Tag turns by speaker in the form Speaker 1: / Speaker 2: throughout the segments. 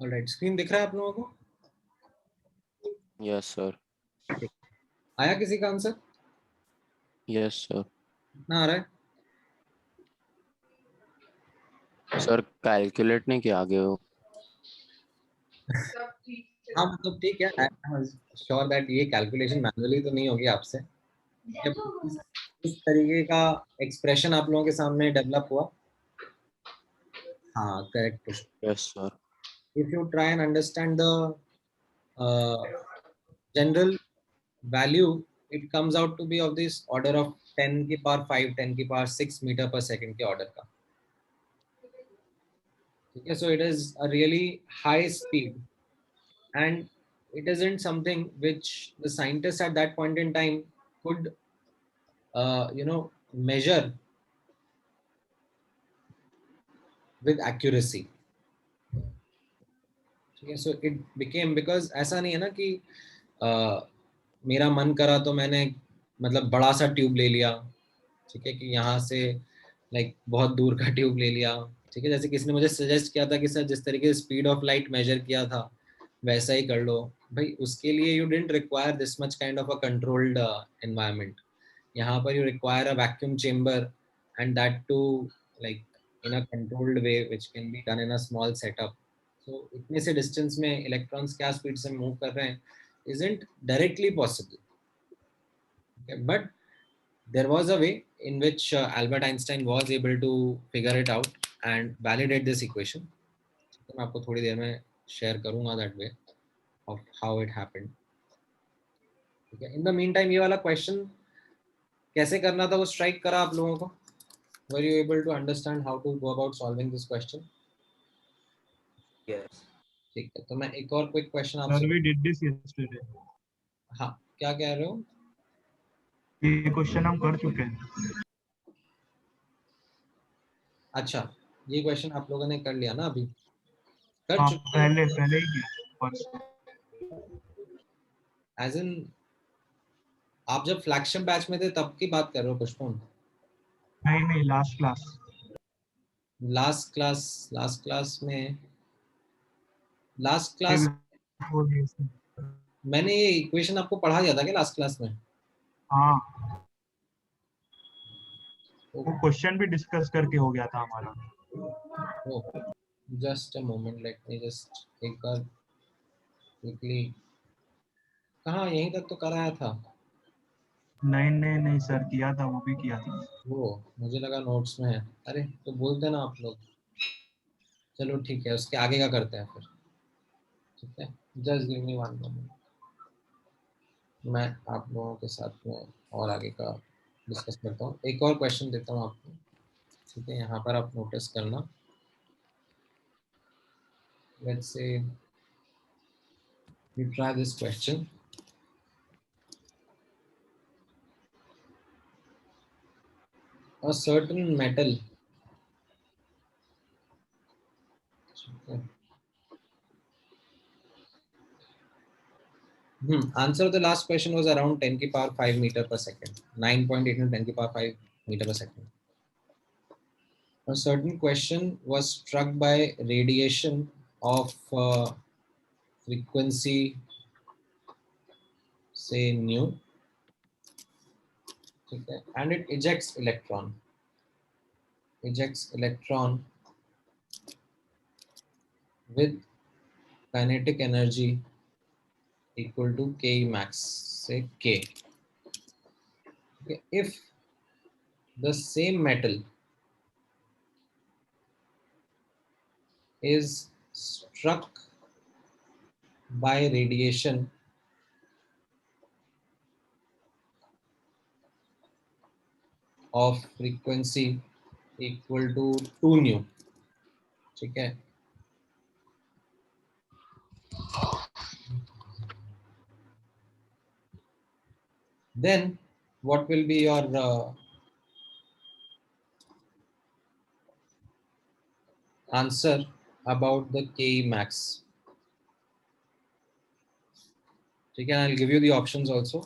Speaker 1: Alright, screen दिख रहा है आप लोगों को?
Speaker 2: Yes sir.
Speaker 1: आया किसी का आंसर?
Speaker 2: Yes sir.
Speaker 1: कितना आ रहा है?
Speaker 2: सर कैलकुलेट नहीं किया आगे हो।
Speaker 1: हाँ मतलब ठीक है, आई एम श्योर दैट ये कैलकुलेशन मैनुअली तो नहीं होगी आपसे। जब इस तरीके का एक्सप्रेशन आप लोगों के सामने डेवलप हुआ। हाँ correct.
Speaker 2: Yes sir.
Speaker 1: if you try and understand the uh, general value, it comes out to be of this order of 10 की पावर 5 10 की पावर 6 मीटर पर सेकंड के ऑर्डर का। ठीक है, so it is a really high speed and it isn't something which the scientists at that point in time could measure with accuracy. ठीक है, so it became, because ऐसा नहीं है ना कि मेरा मन करा तो मैंने मतलब बड़ा सा ट्यूब ले लिया। ठीक है, कि यहाँ से लाइक बहुत दूर का ट्यूब ले लिया। ठीक है, जैसे किसी ने मुझे सजेस्ट किया था कि सर जिस तरीके से स्पीड ऑफ लाइट मेजर किया था वैसा ही कर लो। भाई उसके लिए you didn't require this much kind of a controlled environment. यहाँ पर you require a vacuum chamber and that to like in a controlled way which can be done in a small setup. So इतने से distance में electrons क्या speed से move कर रहे हैं isn't directly possible. Okay, but there was a way in which Albert Einstein was able to figure it out and validate this equation. तो मैं आपको थोड़ी देर में शेयर करूंगा that way of how it happened. ठीक है, in the meantime ये वाला क्वेश्चन कैसे करना था वो स्ट्राइक करा आप लोगों को? Were you able to understand how to go about solving this question?
Speaker 2: Yes
Speaker 1: ठीक है, तो मैं एक और क्विक क्वेश्चन
Speaker 3: Sir,
Speaker 1: आपसे।
Speaker 3: we did this yesterday.
Speaker 1: हाँ, क्या कह रहे हो?
Speaker 3: ये क्वेश्चन हम कर चुके हैं।
Speaker 1: अच्छा, ये क्वेश्चन आप लोगों ने कर लिया ना अभी? कर
Speaker 3: हाँ
Speaker 1: चुके हैं
Speaker 3: पहले ही किया परसों।
Speaker 1: एज इन आप जब फ्लैगशिप बैच में थे तब की बात कर रहे हो पुष्पम?
Speaker 3: नहीं लास्ट क्लास।
Speaker 1: लास्ट क्लास में लास्ट क्लास मैंने ये इक्वेशन आपको पढ़ा दिया था क्या लास्ट क्लास में?
Speaker 3: हाँ वो क्वेश्चन भी डिस्कस करके हो गया था हमारा।
Speaker 1: Just a moment, late me just एक बार क्विकली। कहाँ, यहीं तक तो कराया था।
Speaker 3: नहीं सर किया था, वो भी किया था।
Speaker 1: वो मुझे लगा नोट्स में है। अरे तो बोलते ना आप लोग। चलो ठीक है, उसके आगे का करते हैं फिर। ठीक है, just give me one moment, मैं आप लोगों के साथ में और आगे का डिस्कस करता हूँ। एक और क्वेश्चन देता हूँ आपको। ठीक है, यहाँ पर आप नोटिस करना। Let's say we try this question. A certain metal. Answer of the last question was around 10 की power 5 meter per second. 9.8 into 10 की power 5 meter per second. A certain question was struck by radiation of frequency, say nu, okay, and it ejects electron. Ejects electron with kinetic energy equal to K max, say K. Okay. If the same metal is struck by radiation of frequency equal to 2 nu, ठीक है, then what will be your answer about the K max? ठीक है, I'll give you the options also.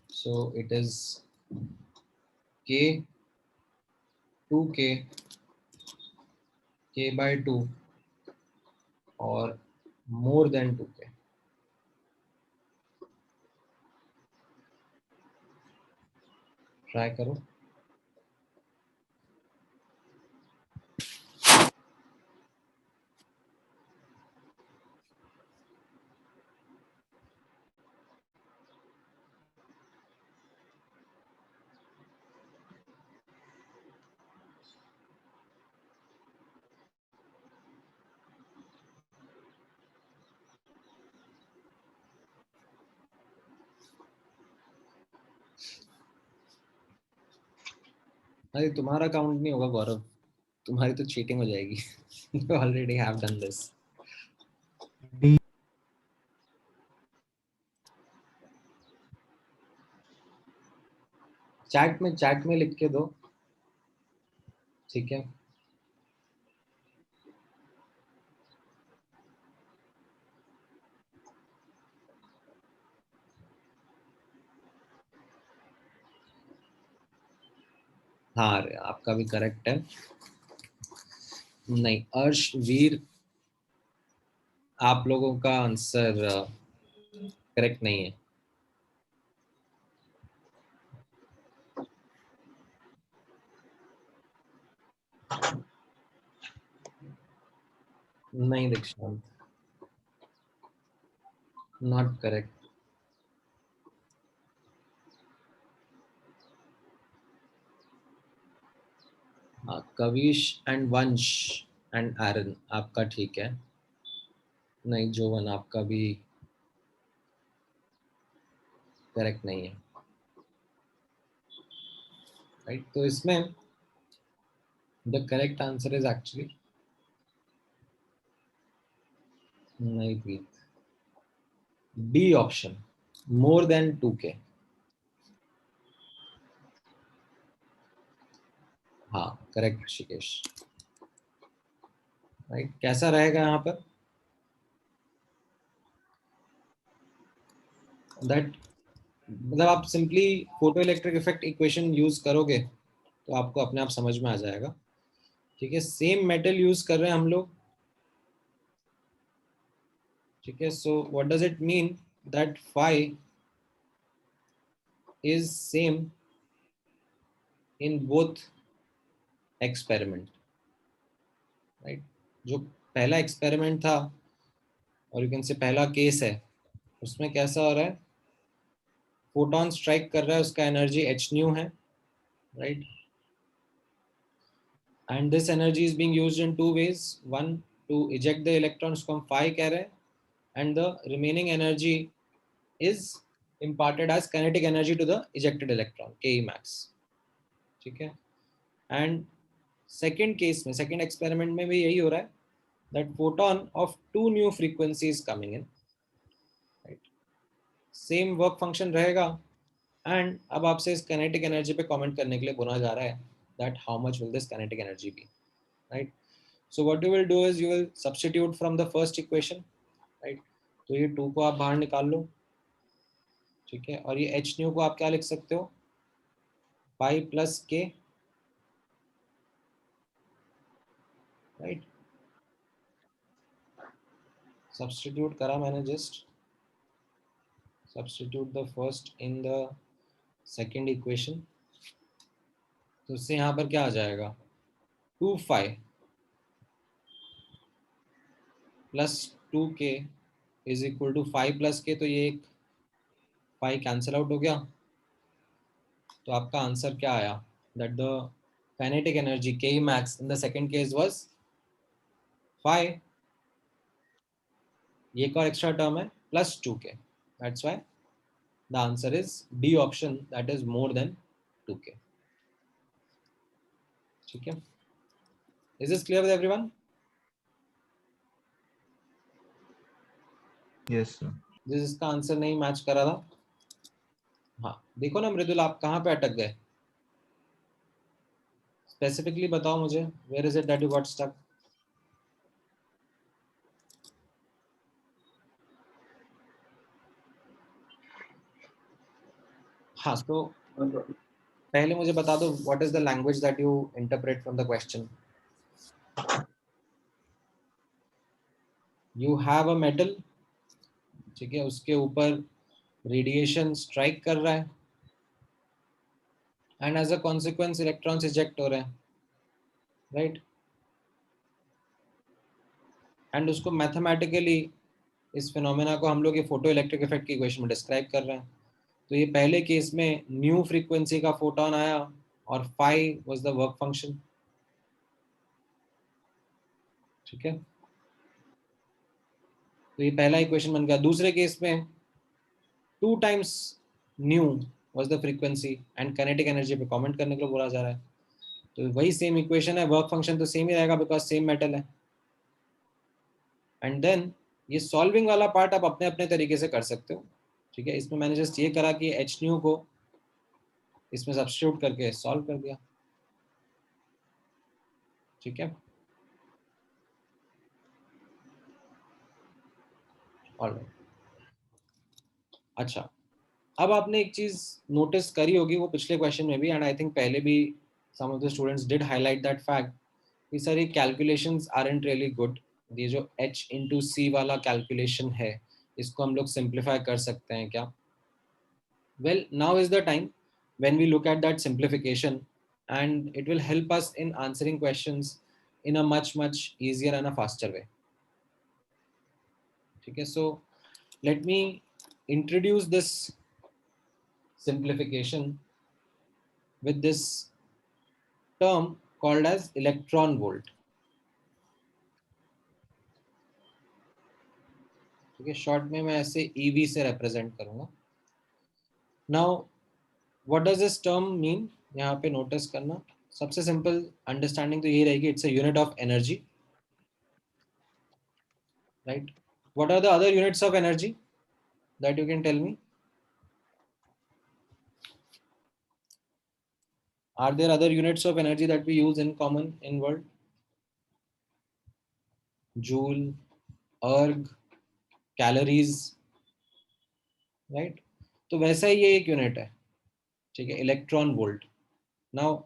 Speaker 1: So it is K, 2K, K by 2 or more than 2k. Try करो. अरे तुम्हारा count नहीं होगा गौरव, तुम्हारी तो चीटिंग हो जाएगी. You already have done this.
Speaker 3: D.
Speaker 1: Chat में लिख के दो, ठीक है. हाँ रे, आपका भी करेक्ट है. नहीं, अर्श वीर, आप लोगों का आंसर करेक्ट नहीं है. नहीं दीक्षांत, नॉट करेक्ट. कविश एंड वंश एंड आरन, आपका ठीक है. नहीं जोवन, आपका भी करेक्ट नहीं है. राइट, तो इसमें the correct answer is actually नहीं भी D option, more than 2k. हाँ करेक्ट ऋषिकेश. राइट, कैसा रहेगा यहाँ पर दैट, मतलब आप simply photo electric effect equation use करोगे तो आपको अपने आप समझ में आ जाएगा. ठीक है, सेम मेटल यूज कर रहे हैं हम लोग. ठीक है, so what does it mean that phi is same in both experiment. Right, जो पहला एक्सपेरिमेंट था और यू कैन से पहला केस है, उसमें कैसा हो रहा है, फोटॉन स्ट्राइक कर रहा है, उसका एनर्जी h न्यू है. Right, and this energy is being used in two ways. One, to eject the electron, उसको हम phi कह रहे हैं, and the remaining energy is imparted as kinetic energy to the ejected electron, Ke max. ठीक है, and second case में, second experiment में भी यही हो रहा है, that photon of two new frequencies coming in. Right, same work function रहेगा, and अब आपसे इस kinetic energy पे comment करने के लिए बोला जा रहा है that how much will this kinetic energy be. Right, so what you will do is you will substitute from the first equation. Right, तो ये 2 को आप बाहर निकाल लो. ठीक है, और ये h न्यू को आप क्या लिख सकते हो, pi plus K. Right, substitute करा मैंने, just substitute the first in the second equation. तो उससे यहाँ पर क्या आ जाएगा, 2 phi plus 2k is equal to 5 plus K, तो ये एक पाई कैंसिल आउट हो गया. तो आपका आंसर क्या आया, दैट द काइनेटिक एनर्जी के max in the second case was 5, ये एक और एक्स्ट्रा टर्म है, plus 2k. That's why the answer is D option, that is more than 2k. ठीक है, is this clear with everyone?
Speaker 3: Yes, sir.
Speaker 1: जिसका answer नहीं match करा था. हाँ देखो ना मृदुल, आप कहाँ पे अटक गए, स्पेसिफिकली बताओ मुझे, where is it that you got stuck. हाँ, तो पहले मुझे बता दो, what is the language that you interpret from the question. You have a metal, ठीक है, उसके ऊपर रेडिएशन स्ट्राइक कर रहा है and as a consequence electrons eject हो रहे हैं, राइट। एंड उसको मैथमेटिकली, इस फिनोमेना को हम लोग ये फोटो इलेक्ट्रिक इफेक्ट की इक्वेशन में डिस्क्राइब कर रहे हैं। तो ये पहले केस में न्यू फ्रीक्वेंसी का फोटोन आया और phi was the work function, ठीक है। तो ये पहला इक्वेशन बन गया। दूसरे केस में 2 times new was the frequency and kinetic energy पे कमेंट करने के लिए बोला जा रहा है। तो वही सेम इक्वेशन है, वर्क फंक्शन तो सेम ही रहेगा बिकॉज सेम मेटल है। एंड देन ये सॉल्विंग वाला पार्ट आप अपने अपने तरीके से कर सकते हो, ठीक है। इसमें मैंने जस्ट ये करा कि एच न्यू को इसमें सब्स्टिट्यूट करके सॉल्व कर दिया, ठीक है। ऑलराइट, अच्छा, अब आपने एक चीज नोटिस करी होगी वो पिछले क्वेश्चन में भी, एंड आई थिंक पहले भी some of the students did highlight that fact कि सर ये कैलकुलेशंस आरंट रियली गुड। ये जो h इंटू सी वाला कैलकुलेशन है, इसको हम लोग सिंप्लीफाई कर सकते हैं क्या? Well, now is the time when we look at that simplification and it will help us in answering questions in a much much easier and a faster way, ठीक है। सो let me introduce this simplification with this term called as electron volt, ठीक है। Short में मैं ऐसे EV से represent करूंगा। Now what does this term mean, यहाँ पे नोटिस करना। सबसे सिंपल अंडरस्टैंडिंग तो यही रहेगी, it's a unit of energy, right. What are the other units of energy that you can tell me? Are there other units of energy that we use in common in world? Joule, erg, calories, right? तो वैसा ही ये एक unit है, ठीक है, electron volt. Now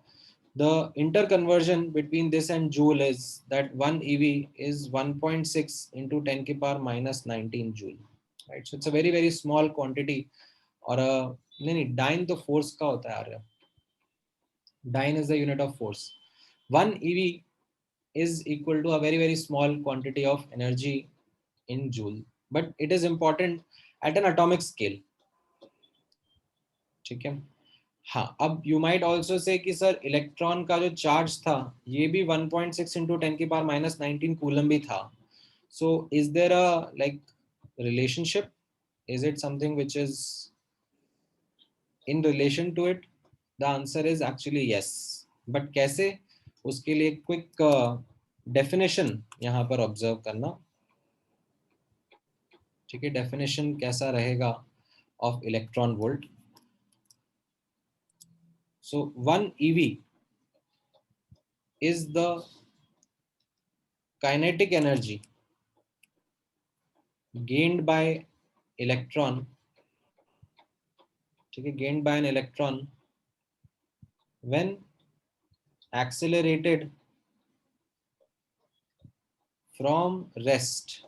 Speaker 1: the interconversion between this and joule is that 1 ev is 1.6 into 10 की power minus 19 joule, right? So it's a very very small quantity, और नहीं, dyne तो force का होता है यार, dyne is the unit of force। 1 ev is equal to a very very small quantity of energy in joule, but it is important at an atomic scale, ठीक है। हाँ, अब यू माइट ऑल्सो से कि sir electron का जो charge था ये भी 1.6 सिक्स इंटू 10 की पावर माइनस 19 कूलम भी था। So is there a like relationship, is it something which is in relation to it? The answer is actually yes, but कैसे, उसके लिए क्विक डेफिनेशन यहाँ पर ऑब्जर्व करना, ठीक है। डेफिनेशन कैसा रहेगा of electron volt? So 1 ev is the kinetic energy gained by electron, ठीक है, gained by an electron when accelerated from rest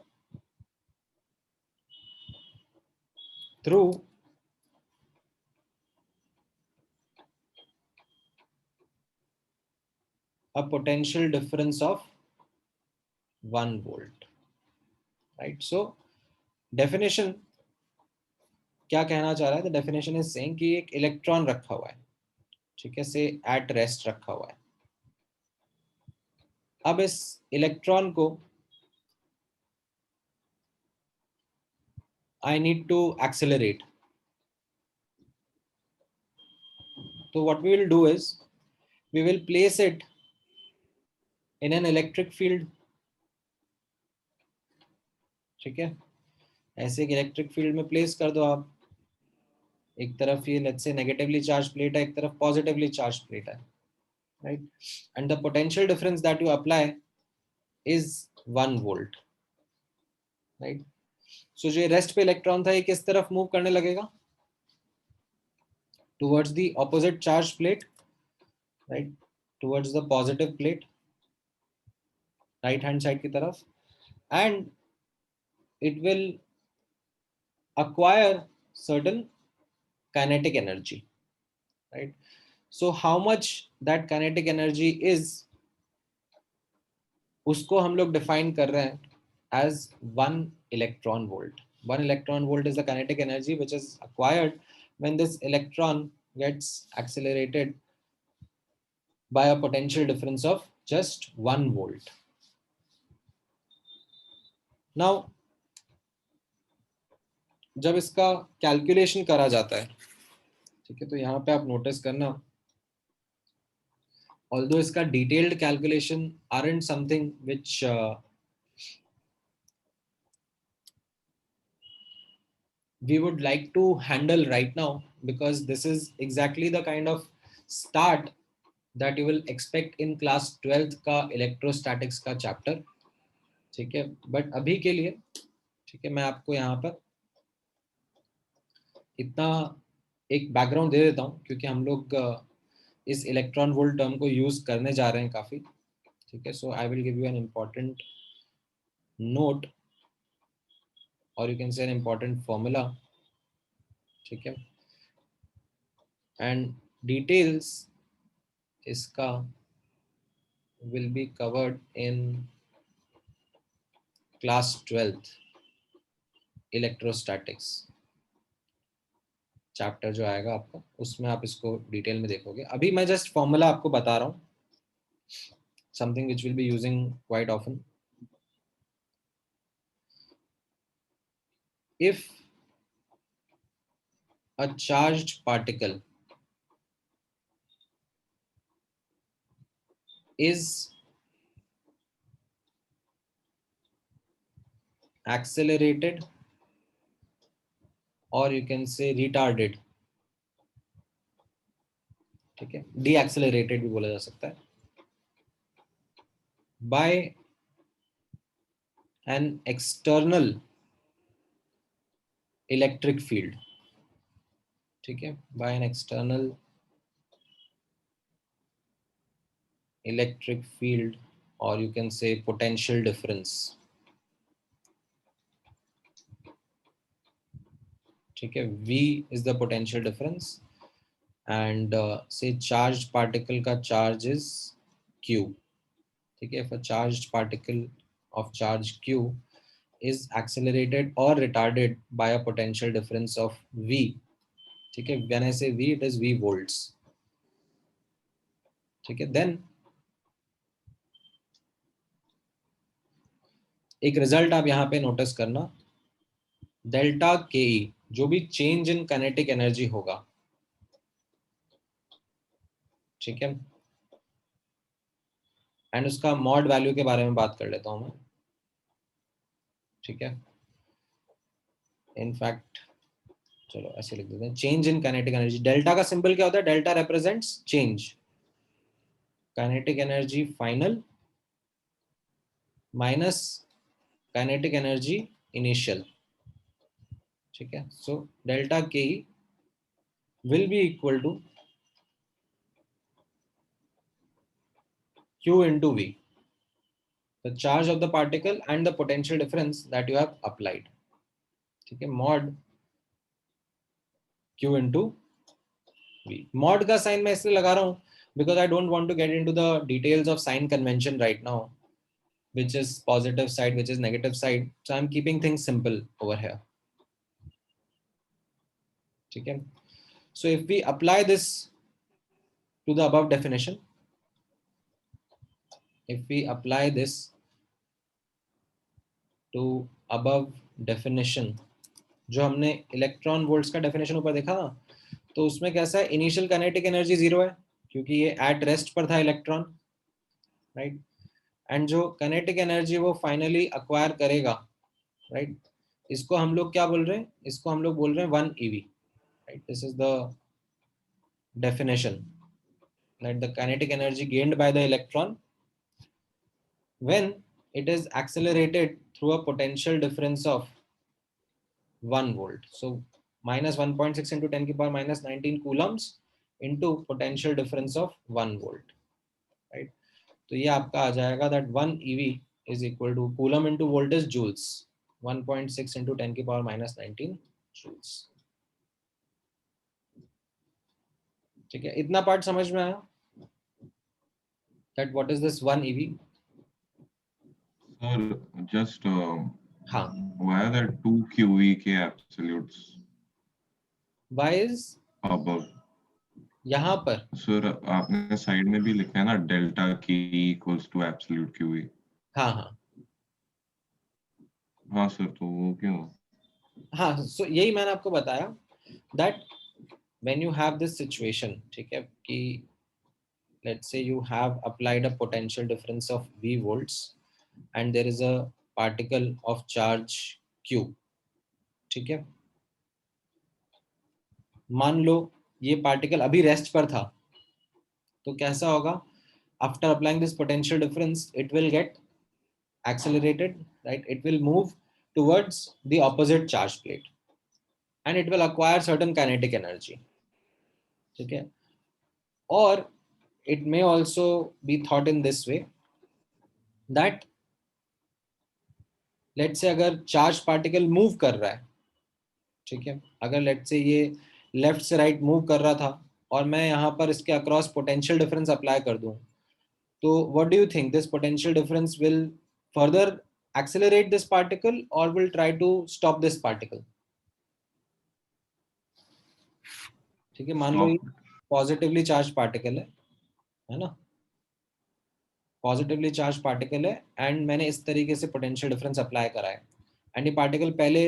Speaker 1: through a potential difference of 1 volt, right? So definition क्या कहना चाह रहा है? The definition is saying कि एक electron रखा हुआ है, ठीक है, से एट रेस्ट रखा हुआ है। अब इस इलेक्ट्रॉन को I need to accelerate, so what we will do is we will place it in an electric field, ठीक है। ऐसे एक इलेक्ट्रिक फील्ड में प्लेस कर दो आप, एक तरफ ये let's say negatively charge plate है, एक तरफ पॉजिटिवली चार्ज प्लेट है, right. And the potential difference that you apply is 1 volt, right. So जो रेस्ट पे इलेक्ट्रॉन था ये किस तरफ मूव करने लगेगा? Towards the opposite charge plate, right, towards the positive plate, right hand side की तरफ। And it will acquire certain kinetic energy, right? So how much that kinetic energy is, उसको हम लोग define कर रहे हैं as 1 electron volt. 1 electron volt is the kinetic energy which is acquired when this electron gets accelerated by a potential difference of just 1 volt. Now जब इसका calculation करा जाता है, ठीक है, तो यहाँ पे आप नोटिस करना, although इसका detailed calculation aren't something which we would like to handle right now, because this is exactly the kind of start that you will expect in class 12th का electrostatics का chapter, ठीक है. But अभी के लिए, ठीक है, मैं आपको यहाँ पर इतना एक बैकग्राउंड दे देता हूँ, क्योंकि हम लोग इस इलेक्ट्रॉन वोल्ट टर्म को यूज करने जा रहे हैं काफी, ठीक है. So I will give you an important note, और you can say an important formula, ठीक है, एंड डिटेल्स इसका will be covered in class 12th electrostatics chapter जो आएगा आपका, उसमें आप इसको डिटेल में देखोगे. अभी मैं जस्ट फॉर्मूला आपको बता रहा हूँ, something which will be using quite often. If a charged particle is accelerated, or you can say retarded, ठीक है, deaccelerated भी बोला जा सकता है, by an external electric field, ठीक है, by an external electric field, or you can say potential difference, ठीक है. V is the potential difference, and say charged particle का charge is Q, ठीक है. If a charged particle of charge Q is accelerated or retarded by a potential difference of V, ठीक है, when I say V, it is V volts, ठीक है. then एक result आप यहाँ पे नोटिस करना, डेल्टा के ई, जो भी चेंज इन काइनेटिक एनर्जी होगा, ठीक है, एंड उसका मॉड वैल्यू के बारे में बात कर लेता हूं मैं, ठीक है. इनफैक्ट चलो ऐसे लिख देते हैं, change in kinetic energy. Delta का सिंबल क्या होता है? Delta represents change, kinetic energy final minus kinetic energy initial, ठीक है. So delta K E will be equal to Q into V, the charge of the particle and the potential difference that you have applied, ठीक है. mod Q into V. mod का sign मैं इसलिए लगा रहा हूँ because I don't want to get into the details of sign convention right now, which is positive side, which is negative side. So I'm keeping things simple over here, ठीक है. So if we apply this to the above definition, if we apply this to above definition, जो हमने electron volts का definition ऊपर देखा ना, तो उसमें कैसा है, इनिशियल काइनेटिक एनर्जी 0 है, क्योंकि ये एट रेस्ट पर था इलेक्ट्रॉन, राइट. एंड जो काइनेटिक एनर्जी वो फाइनली अक्वायर करेगा, राइट, इसको हम लोग क्या बोल रहे हैं? इसको हम लोग बोल रहे हैं 1 eV, right. This is the definition, that the kinetic energy gained by the electron when it is accelerated through a potential difference of 1 volt. So minus 1.6 into 10 की power minus 19 coulombs into potential difference of 1 volt, right. तो ये आपका आ जाएगा that 1 eV is equal to coulomb into volt is joules, 1.6 into 10 की power minus 19 joules. ठीक है, इतना part समझ में आया? That what is this 1 EV?
Speaker 4: Sir, just
Speaker 1: हाँ,
Speaker 4: why are there 2 QEK absolutes
Speaker 1: why is
Speaker 4: above?
Speaker 1: यहाँ पर?
Speaker 4: सर आपने साइड में भी लिखा है ना डेल्टा की इक्वल्स टू एब्सोल्यूट क्यूई।
Speaker 1: हाँ हाँ
Speaker 4: हाँ सर, तो वो क्यों?
Speaker 1: हाँ, so यही मैंने आपको बताया that when you have this situation, ठीक है, कि let's say you have applied a potential difference of V volts and there is a particle of charge Q, ठीक है, मान लो ये पार्टिकल अभी रेस्ट पर था, तो कैसा होगा? After applying this potential difference it will get accelerated, right? It will move towards the opposite charge plate and it will acquire certain kinetic energy, ठीक है? Or it may also be thought in this way that let's say अगर charge particle move कर रहा है, ठीक है, अगर let's say ये लेफ्ट से राइट मूव कर रहा था और मैं यहाँ पर इसके अक्रॉस पोटेंशियल डिफरेंस अप्लाई कर दूं, तो what do you think? This potential difference will further accelerate this particle or will try to stop this particle? ठीक है, मान लो ये पॉजिटिवली चार्ज पार्टिकल है ना, पॉजिटिवली चार्ज पार्टिकल है एंड मैंने इस तरीके से पोटेंशियल डिफरेंस अप्लाई करा है एंड ये पार्टिकल पहले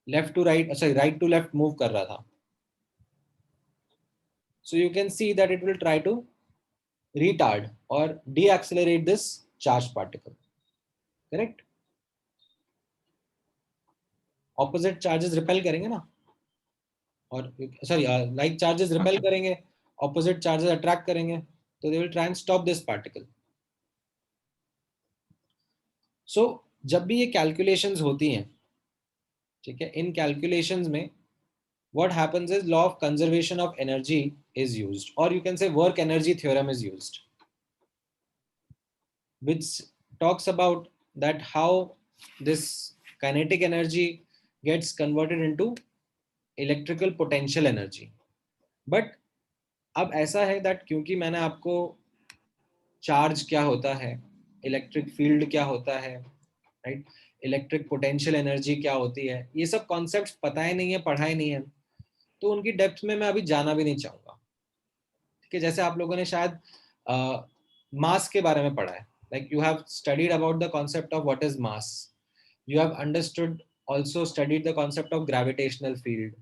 Speaker 1: left to right, sorry right to left move कर रहा था, so you can see that it will try to retard और decelerate this charge particle, correct? Opposite charges repel करेंगे ना, और सॉरी लाइक चार्जेस रिपेल करेंगे, opposite charges attract करेंगे, तो they will try and stop this particle. So जब भी ये कैलकुलेशंस होती हैं, ठीक है, इन कैलकुलेशंस में what happens is law of conservation of energy is used, or you can say work energy theorem is used, which talks about that how this kinetic energy gets converted into electrical potential energy. But अब ऐसा है that क्योंकि मैंने आपको charge क्या होता है, electric field क्या होता है, राइट, इलेक्ट्रिक पोटेंशियल एनर्जी क्या होती है, ये सब कॉन्सेप्ट्स पता ही नहीं है, पढ़ा ही नहीं है, तो उनकी डेप्थ में मैं अभी जाना भी नहीं चाहूंगा, ठीक है? जैसे आप लोगों ने शायद मास के बारे में पढ़ा है, like you have studied about the concept of what is mass, you have understood, also studied the concept of gravitational field,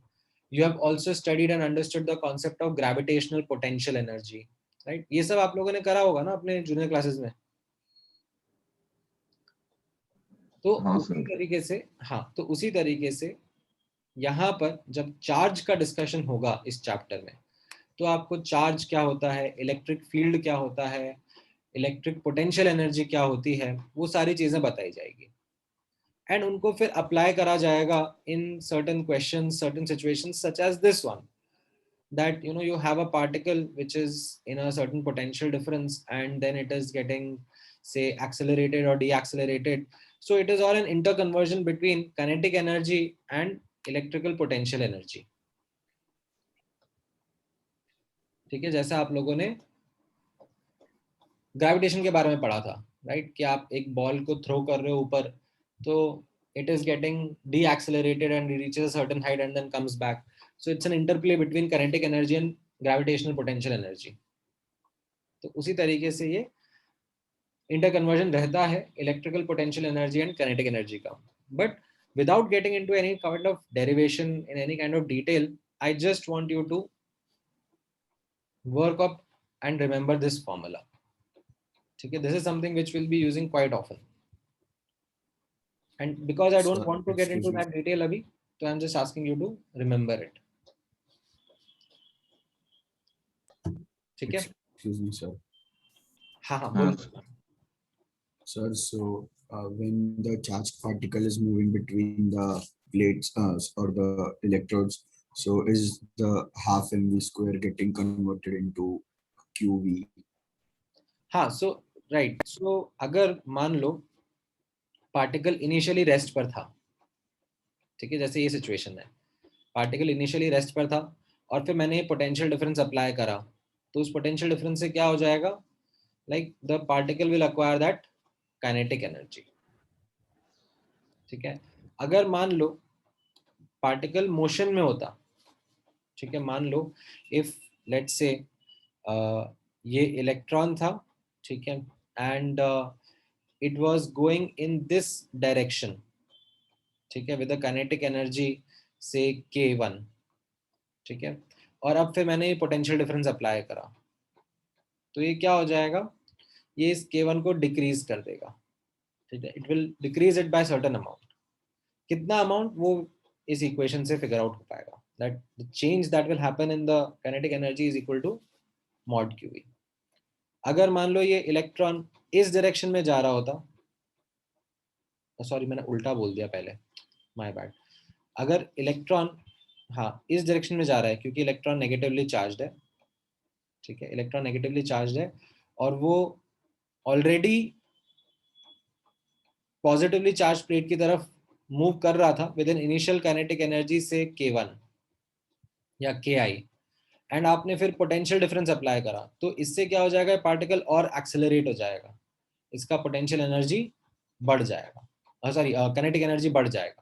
Speaker 1: you have also studied and understood the concept of gravitational potential energy, right? ये सब आप लोगों ने करा होगा ना अपने junior classes में, तो उसी तरीके से, हाँ, तो उसी तरीके से यहाँ पर जब चार्ज का डिस्कशन होगा इस चैप्टर में, तो आपको चार्ज क्या होता है, इलेक्ट्रिक फील्ड क्या होता है, इलेक्ट्रिक पोटेंशियल एनर्जी क्या होती है, वो सारी चीजें बताई जाएगी एंड उनको फिर अप्लाई करा जाएगा in certain questions, certain situations such as this one, that you have a particle which is in a certain potential difference and then it is getting, say, accelerated or deaccelerated, so it is all an interconversion between kinetic energy and electrical potential energy, ठीक है? जैसा आप लोगों ने gravitation के बारे में पढ़ा था, राइट, कि आप एक बॉल को थ्रो कर रहे हो ऊपर, तो it is getting deaccelerated and reaches a certain height and then comes back, so it's an interplay between kinetic energy and gravitational potential energy. तो उसी तरीके से ये इंटरकन्वर्जन रहता है electrical potential energy and kinetic energy का, but without getting into any kind of derivation in any kind of detail, I just want you to work up and remember this formula, ठीक है? This is something which we'll be using quite often, and because I don't want to get into that detail abhi, so I'm just asking you to remember it, ठीक है?
Speaker 5: Excuse me, sir.
Speaker 1: हाँ हाँ बोलो
Speaker 5: Sir, so when the charged particle is moving between the plates or the electrodes, so is the half mv square getting converted into qv?
Speaker 1: हाँ, so right, so अगर मान लो particle initially rest पर था, ठीक है, जैसे ये सिचुएशन है, पार्टिकल इनिशियली रेस्ट पर था और फिर मैंने पोटेंशियल डिफरेंस अप्लाई करा, तो उस पोटेंशियल डिफरेंस से क्या हो जाएगा, like the particle will acquire that kinetic energy. ठीक है, अगर मान लो पार्टिकल मोशन में होता, ठीक है, मान लो इफ लेट्स से ये इलेक्ट्रॉन था, ठीक है, and it was going in this direction, ठीक है, विद द काइनेटिक एनर्जी से k1, ठीक है, और अब फिर मैंने ये पोटेंशियल डिफरेंस अप्लाई करा, तो ये क्या हो जाएगा, ये इस k1 को डिक्रीज कर देगा। ठीक है, it will decrease it by certain amount, कितना अमाउंट वो इस इक्वेशन से फिगर आउट हो पाएगा, that the change that will happen in the kinetic energy is equal to mod QE। अगर मान लो ये इलेक्ट्रॉन इस डायरेक्शन में जा रहा होता, सॉरी मैंने उल्टा बोल दिया पहले, माय बैड, अगर इलेक्ट्रॉन हाँ इस डायरेक्शन में जा रहा है क्योंकि इलेक्ट्रॉन नेगेटिवली चार्ज्ड है, ठीक है, इलेक्ट्रॉन नेगेटिवली चार्ज्ड है और वो ऑलरेडी पॉजिटिवली चार्ज प्लेट की तरफ मूव कर रहा था with an initial kinetic energy से k1 या ki, एंड आपने फिर पोटेंशियल डिफरेंस अप्लाई करा, तो इससे क्या हो जाएगा, पार्टिकल और एक्सेलरेट हो जाएगा, इसका पोटेंशियल एनर्जी बढ़ जाएगा, सॉरी काइनेटिक एनर्जी बढ़ जाएगा।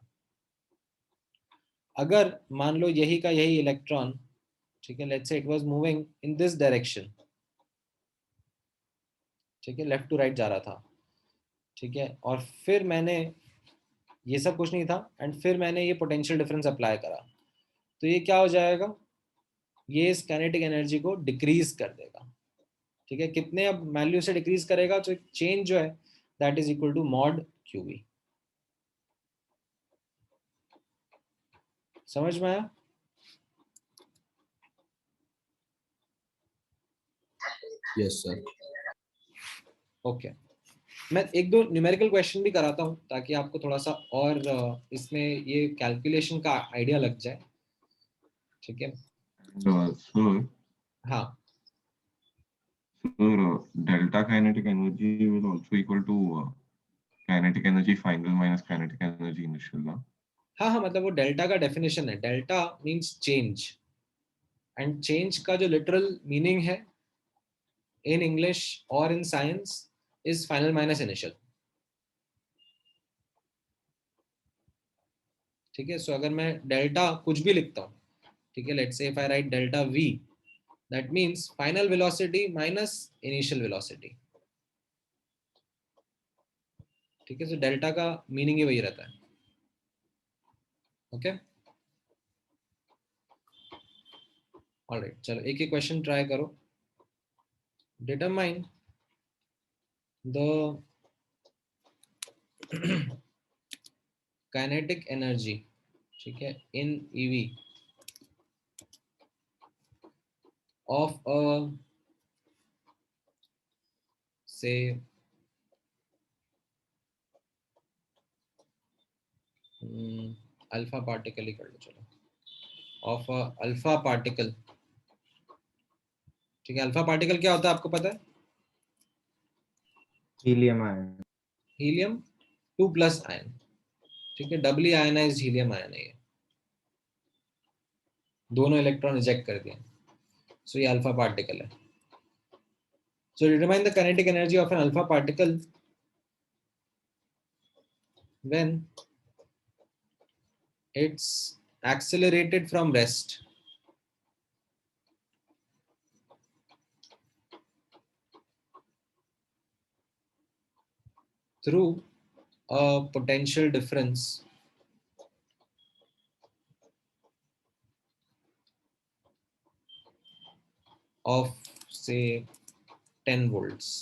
Speaker 1: अगर मान लो यही का यही इलेक्ट्रॉन, ठीक है, let's say it was moving in this direction, ठीक है, लेफ्ट टू राइट जा रहा था, ठीक है, और फिर मैंने ये सब कुछ नहीं था एंड फिर मैंने ये पोटेंशियल डिफरेंस अप्लाई करा, तो ये क्या हो जाएगा, ये इस काइनेटिक एनर्जी को डिक्रीज कर देगा। ठीक है, कितने अब वैल्यू से डिक्रीज करेगा, तो चेंज जो है that is equal to mod QE। समझ में आया?
Speaker 5: Yes sir.
Speaker 1: ओके, मैं एक दो न्यूमेरिकल क्वेश्चन भी कराता हूँ ताकि आपको थोड़ा सा और इसमें ये कैलकुलेशन का आइडिया लग जाए। ठीक है,
Speaker 4: Sir,
Speaker 1: हाँ
Speaker 4: delta kinetic energy will also equal to kinetic energy final minus kinetic energy initial. ना?
Speaker 1: हाँ हाँ, मतलब वो डेल्टा का डेफिनेशन है, delta means change, and change का जो लिटरल मीनिंग है इन इंग्लिश और in science is final minus initial. ठीक है, सो अगर मैं डेल्टा कुछ भी लिखता हूँ, ठीक है, let's say if I right delta V, that means final velocity minus initial velocity. ठीक है, सो डेल्टा का मीनिंग ही वही रहता है। ओके, ऑलराइट, चलो एक ही क्वेश्चन ट्राई करो। डिटरमाइन द काइनेटिक एनर्जी, ठीक है, in EV of a say alpha particle ही कर लो चलो, ऑफ अ अल्फा पार्टिकल। ठीक है, अल्फा पार्टिकल क्या होता है आपको पता है?
Speaker 6: Helium ion.
Speaker 1: Helium 2+ ion. ठीक है, डबली आयनाइज्ड हीलियम आयन है ये, दोनों इलेक्ट्रॉन रिजेक्ट कर दिए, सो ये अल्फा पार्टिकल है। So determine the kinetic energy of an alpha particle when it's accelerated from rest through a potential difference of say 10 volts।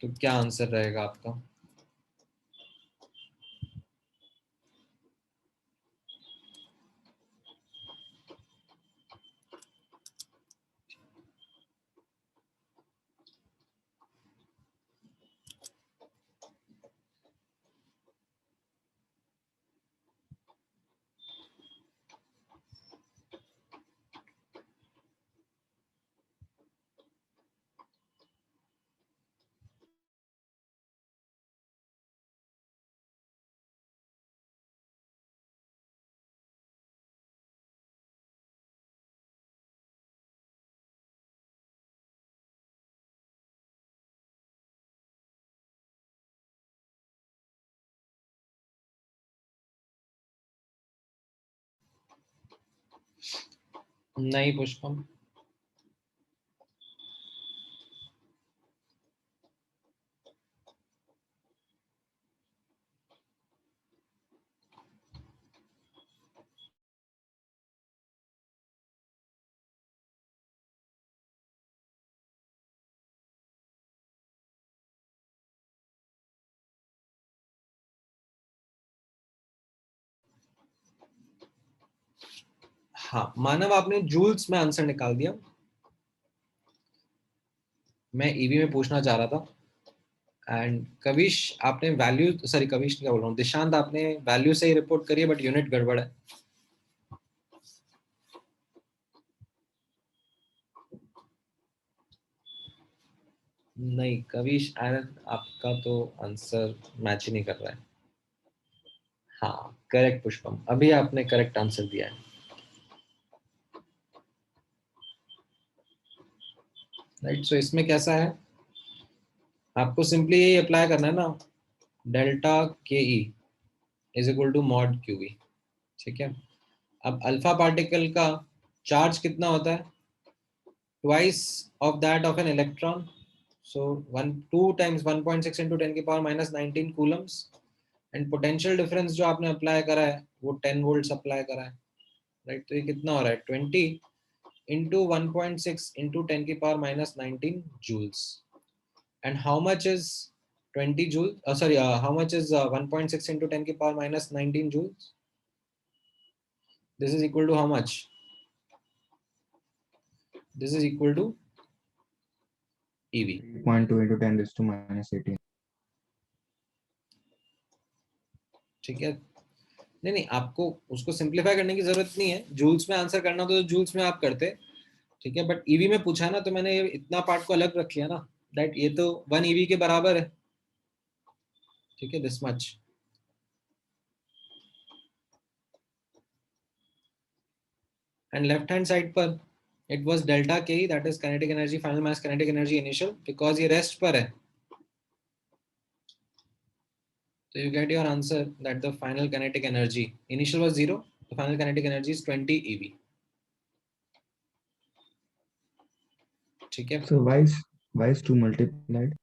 Speaker 1: तो क्या आंसर रहेगा आपका? नहीं पुष्पम, हाँ मानव आपने जूल्स में आंसर निकाल दिया। मैं ईवी में पूछना चाह रहा था। एंड कविश आपने वैल्यू, सॉरी कविश क्या बोल रहा हूँ, दिशांत आपने वैल्यू से ही रिपोर्ट करी है बट यूनिट गड़बड़ है। नहीं कविश आनंद आपका तो आंसर मैच ही नहीं कर रहा है। हाँ करेक्ट पुष्पम, अभी आपने करेक्ट आंसर दिया है। राइट, सो इसमें कैसा है, आपको सिंपली यही अप्लाई करना है ना, delta K E is equal to mod Q V. ठीक है, अब अल्फा पार्टिकल का चार्ज कितना होता है, twice of that of an electron, so 2 times 1.6 into 10 की power minus 19 Coulomb's. And potential difference जो आपने अप्लाई करा है वो 10 वोल्ट्स अप्लाई करा है। राइट, तो ये कितना हो रहा है, 20 into 1.6 into 10 की power minus 19 joules. And how much is 20 joules? Sorry, how much is 1.6 into 10 की power minus 19 joules? This is equal to how much? This is equal to EV.
Speaker 5: 3.2 into 10 raised to minus 18.
Speaker 1: ठीक है, नहीं नहीं आपको उसको simplify करने की जरूरत नहीं है, जूल्स में आंसर करना तो जूल्स में आप करते। ठीक है, बट ईवी में पूछा ना तो मैंने ये इतना पार्ट को अलग रख लिया ना, दैट ये तो 1 ईवी के बराबर है। ठीक है, this much. And left hand side पर it was delta K, that is kinetic energy final minus kinetic energy initial, because ये रेस्ट पर है। So you get your answer that the final kinetic energy initial was 0, the final kinetic energy is 20 eV। ठीक है,
Speaker 5: So why is 2 multiplied?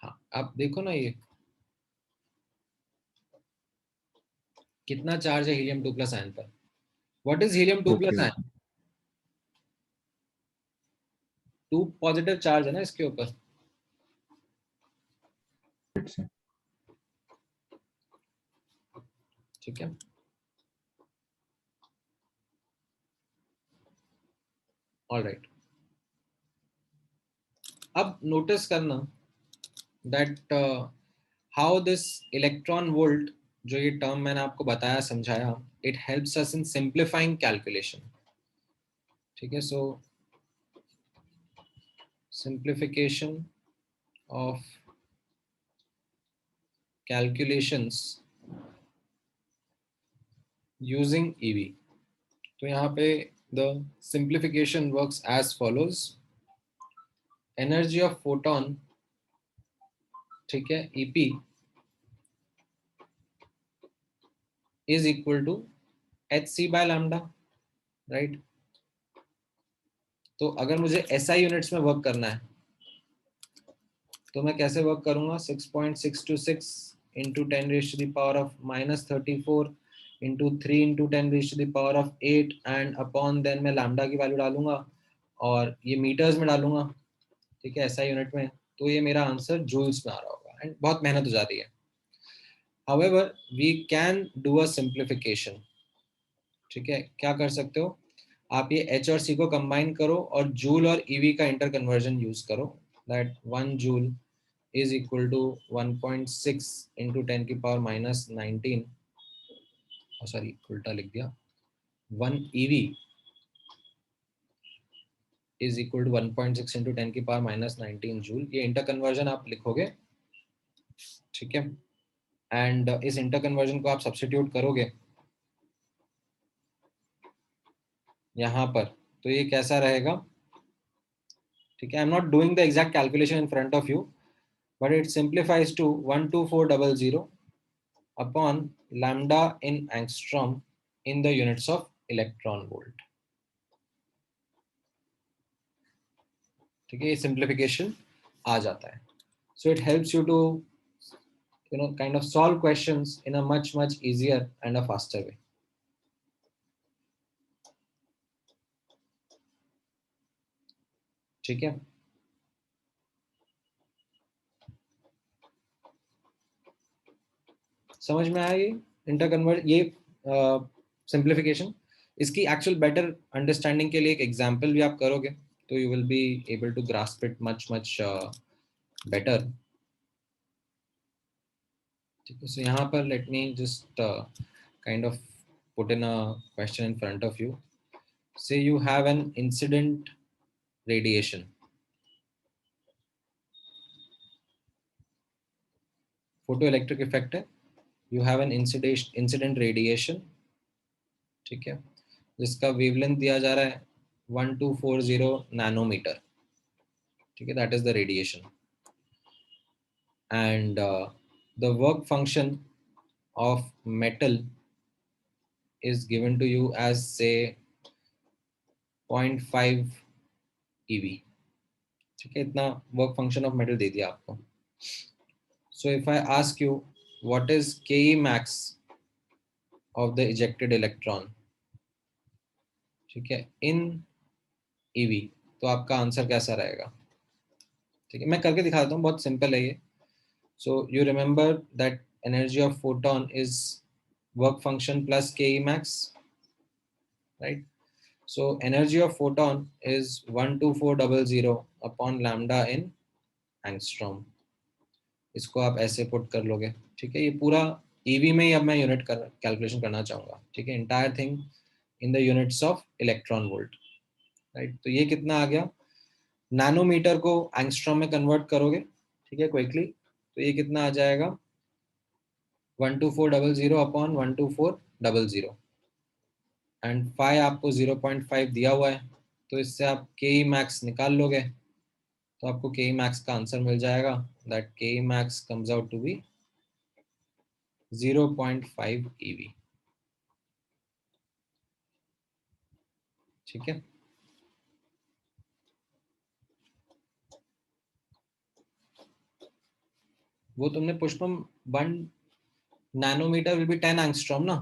Speaker 1: हाँ आप देखो ना ये कितना चार्ज है हीलियम 2 प्लस आयन पर। What is helium 2
Speaker 5: Okay,
Speaker 1: plus ion, 2 positive charge है ना इसके ऊपर।
Speaker 5: it's
Speaker 1: ठीक है, ऑलराइट। अब नोटिस करना that how this electron volt, जो ये टर्म मैंने आपको बताया समझाया, it helps us in simplifying calculation. ठीक है, सो simplification of calculations using EV। तो यहाँ पे the simplification works as follows, energy of photon, ठीक है, EP is equal to hc by lambda, right। तो अगर मुझे SI यूनिट्स में वर्क करना है तो मैं कैसे वर्क करूंगा, 6.626 into 10 raised to the power of minus 34 into 3 into 10 raised to the power of 8 and upon then मैं लैम्डा की वैल्यू डालूंगा और ये मीटर्स में डालूंगा। ठीक है, ऐसा यूनिट में, तो ये मेरा आंसर जूल्स में आ रहा होगा। एंड बहुत मेहनत हो जाती है। However we can do a simplification. ठीक है, क्या कर सकते हो आप, ये H और C को कंबाइन करो और जूल और EV का इंटर कन्वर्जन यूज करो, that 1 joule is equal to 1.6 into 10 की पावर माइनस 19, सॉरी उल्टा लिख दिया, 1 EV is equal to 1.6 into 10 की पावर माइनस 19 जूल। ये इंटर कन्वर्जन आप लिखोगे। ठीक है, एंड इस इंटर कन्वर्जन को आप सब्स्टिट्यूट करोगे यहाँ पर, तो ये कैसा रहेगा। ठीक है, I am not doing the exact calculation in front of you, but it simplifies to 12400 upon lambda in angstrom in the units of electron volt। ठीक है, ये सिंप्लीफिकेशन आ जाता है. So it helps you to kind of solve questions in a much easier and a faster way. ठीक है. समझ में आया ये इंटरकन्वर्ट, ये सिंप्लीफिकेशन. इसकी एक्चुअल बेटर अंडरस्टैंडिंग के लिए एक एग्जांपल भी आप करोगे तो you will be able to grasp it much better. ठीक है. सो यहाँ पर let me just kind of put in a question in front of you. Say you have an incident radiation. Photoelectric effect है. You have an incident radiation. ठीक है, जिसका wavelength दिया जा रहा है 1240 नैनोमीटर. ठीक है, that is the radiation. And the work function of metal is given to you as say 0.5 eV. ठीक है, इतना वर्क फंक्शन ऑफ मेटल दे दिया आपको. So if I ask you what is Ke max of the ejected electron, ठीक है, in eV, तो आपका answer कैसा रहेगा? ठीक है, मैं करके दिखा देता हूँ, बहुत सिंपल है ये. So you remember that energy of photon is work function plus Ke max, right? So energy of photon is 12400 upon lambda in angstrom. इसको आप ऐसे पुट कर लोगे. ठीक है, ये पूरा ईवी में ही अब मैं यूनिट कैलकुलेशन करना चाहूंगा. ठीक है, entire thing in the units of electron volt, right. तो ये कितना आ गया? नैनोमीटर को एंगस्ट्रॉम में कन्वर्ट करोगे, ठीक है, क्विकली, तो ये कितना आ जाएगा? 12400 अपॉन 12400. एंड फाई आपको 0.5 दिया हुआ है, तो इससे आप के मैक्स निकाल लोगे, तो आपको के मैक्स का आंसर मिल जाएगा. That K max comes out to be 0.5 EV. ठीक है, वो तुमने Pushpam 1 nanometre will be 10 angstrom ना.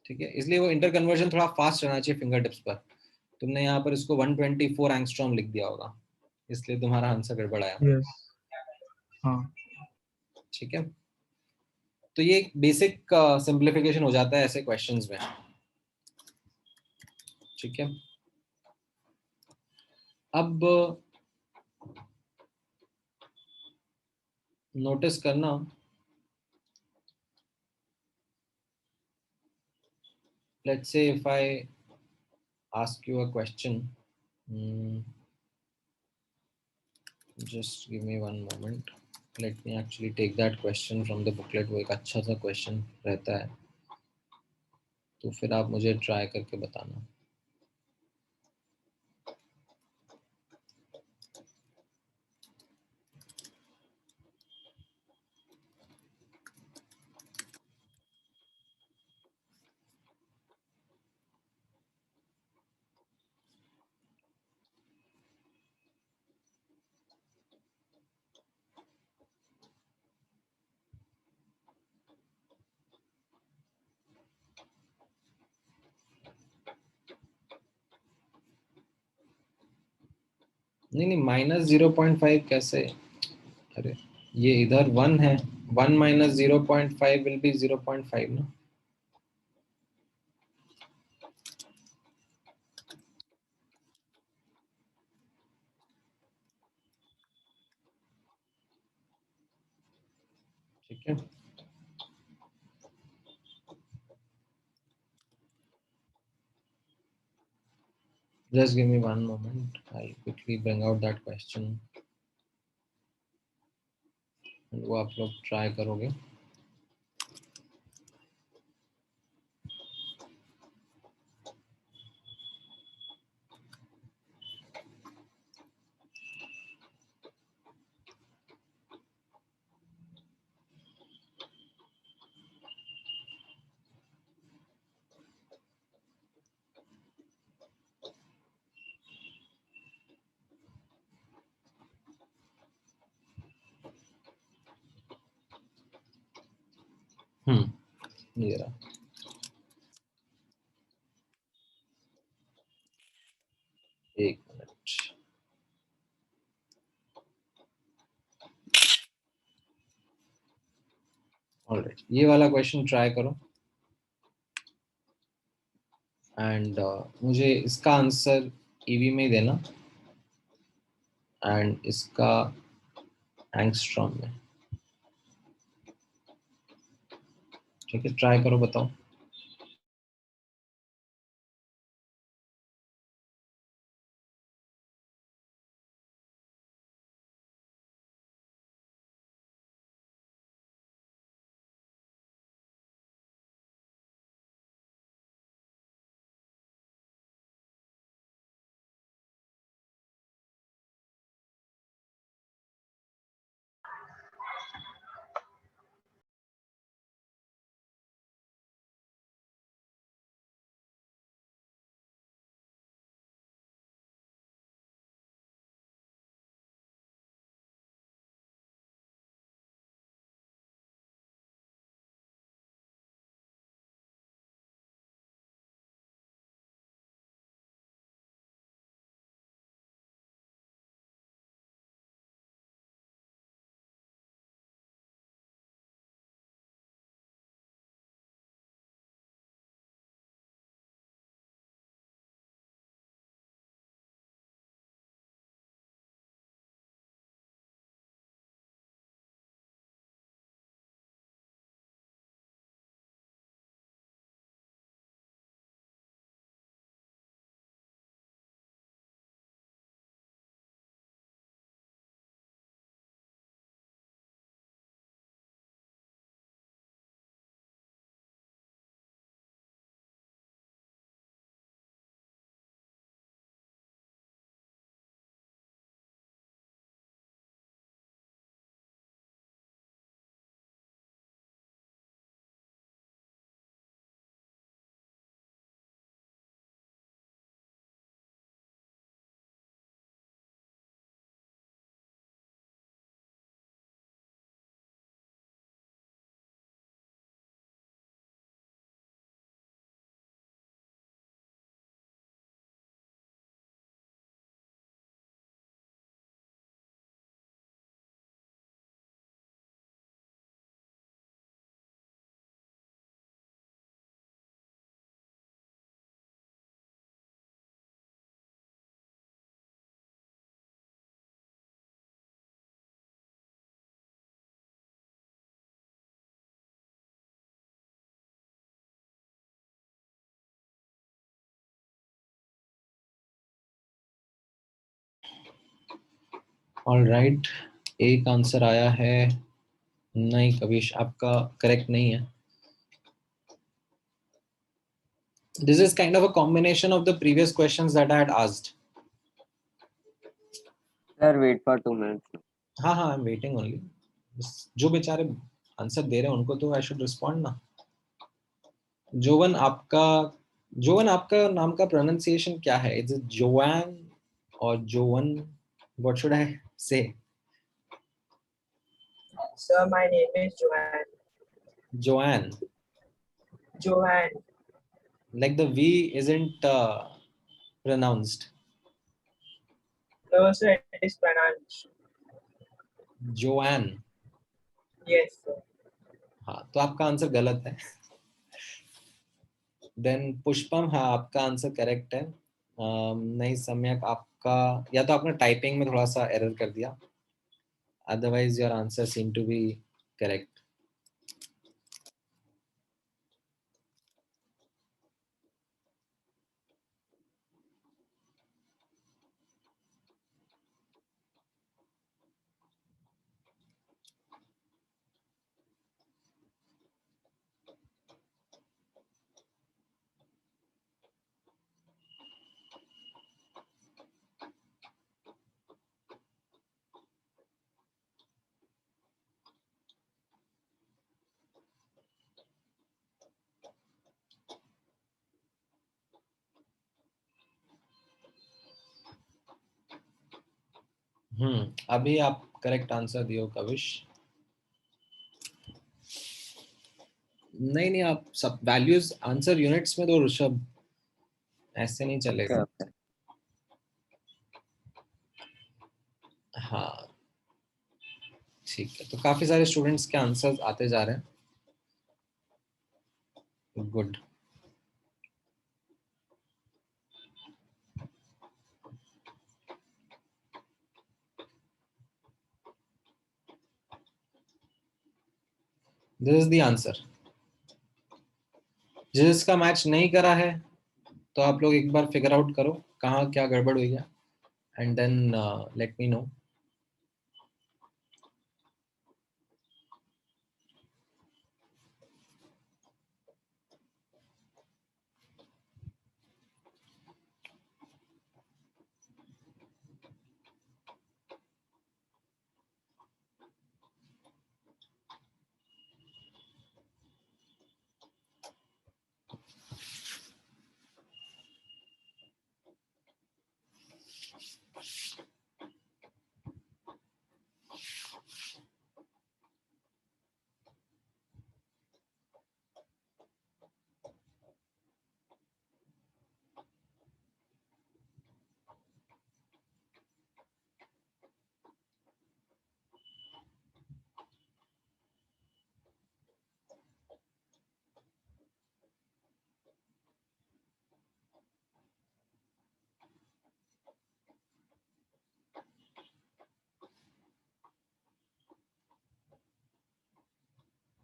Speaker 1: ठीक है, इसलिए वो इंटर कन्वर्जन थोड़ा फास्ट रहना चाहिए फिंगर टिप्स पर. तुमने यहाँ पर इसको 124 एंगस्ट्रॉम लिख दिया होगा, इसलिए तुम्हारा आंसर गड़बड़ आया.
Speaker 3: यस. हाँ.
Speaker 1: ठीक है, तो ये बेसिक सिंप्लीफिकेशन हो जाता है ऐसे क्वेश्चंस में. ठीक है, अब नोटिस करना, let's say if I ask you a question, just give me one moment, let me actually take that question from the booklet. वो एक अच्छा सा क्वेश्चन रहता है, तो फिर आप मुझे ट्राई करके बताना. नहीं, -0.5 कैसे? अरे ये इधर 1 है, 1 - 0.5 विल बी 0.5 ना. ठीक है, just give me one moment, I'll quickly bring out that question. वो आप लोग ट्राई करोगे. ये रहा। एक मिनट। ऑलराइट, ये वाला क्वेश्चन ट्राई करो एंड मुझे इसका आंसर ईवी में ही देना एंड इसका एंगस्ट्रॉम में। ठीक है, ट्राई करो, बताओ। ऑलराइट, एक आंसर आया है। नहीं कविश, आपका करेक्ट नहीं है। This is kind of a combination of the previous questions that I had asked.
Speaker 2: Sir, wait for 2 minutes.
Speaker 1: हाँ हाँ, I'm waiting only. जो बेचारे आंसर दे रहे हैं उनको तो I should respond ना। जोवन आपका नाम का प्रोनाउंसिएशन क्या है? Is it जोवान or जोवन? What should I say?
Speaker 6: Sir, my name is Joanne.
Speaker 1: Joanne.
Speaker 6: Joanne.
Speaker 1: Like the V isn't pronounced.
Speaker 6: No, sir, it is pronounced.
Speaker 1: Joanne.
Speaker 6: Yes, sir.
Speaker 1: हाँ, तो आपका आंसर गलत है। देन पुष्पम, हाँ आपका आंसर करेक्ट है। नहीं सम्यक, आपका या तो आपने टाइपिंग में थोड़ा सा एरर कर दिया, otherwise your answer seem to be correct. अभी आप करेक्ट आंसर दियो कविश। नहीं नहीं, आप सब वैल्यूज आंसर यूनिट्स में दो ऋषभ, ऐसे नहीं चलेगा।
Speaker 2: Okay.
Speaker 1: हाँ ठीक है, तो काफी सारे स्टूडेंट्स के आंसर्स आते जा रहे हैं, good. This is the answer. जिसका मैच नहीं करा है तो आप लोग एक बार फिगर आउट करो कहाँ क्या गड़बड़ हुई है, and then let me know.